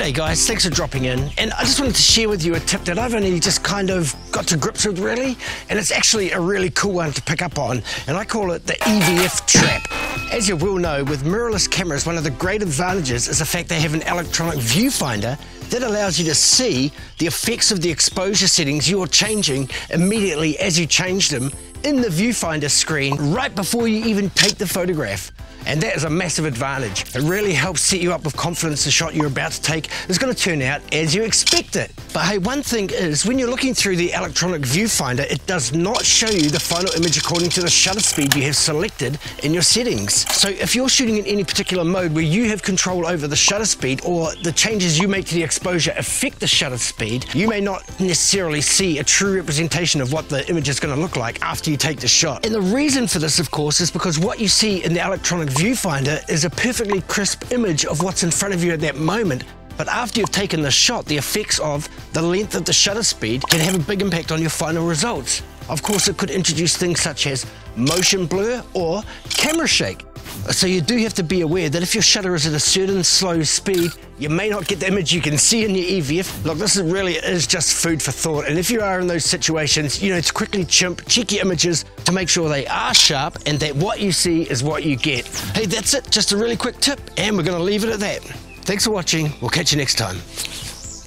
G'day guys, thanks for dropping in, and I just wanted to share with you a tip that I've only just kind of got to grips with really, and it's actually a really cool one to pick up on, and I call it the EVF Trap. As you will know, with mirrorless cameras, one of the great advantages is the fact they have an electronic viewfinder that allows you to see the effects of the exposure settings you're changing immediately as you change them in the viewfinder screen right before you even take the photograph. And that is a massive advantage. It really helps set you up with confidence the shot you're about to take is going to turn out as you expect it. But hey, one thing is, when you're looking through the electronic viewfinder, it does not show you the final image according to the shutter speed you have selected in your settings. So if you're shooting in any particular mode where you have control over the shutter speed, or the changes you make to the exposure affect the shutter speed, you may not necessarily see a true representation of what the image is going to look like after you take the shot. And the reason for this, of course, is because what you see in the electronic viewfinder is a perfectly crisp image of what's in front of you at that moment. But after you've taken the shot, the effects of the length of the shutter speed can have a big impact on your final results. Of course, it could introduce things such as motion blur or camera shake. So you do have to be aware that if your shutter is at a certain slow speed, you may not get the image you can see in your EVF. Look, this really is just food for thought, and if you are in those situations, you know, to quickly check your images to make sure they are sharp and that what you see is what you get. Hey, that's it, just a really quick tip, and we're going to leave it at that. Thanks for watching, we'll catch you next time.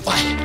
Bye.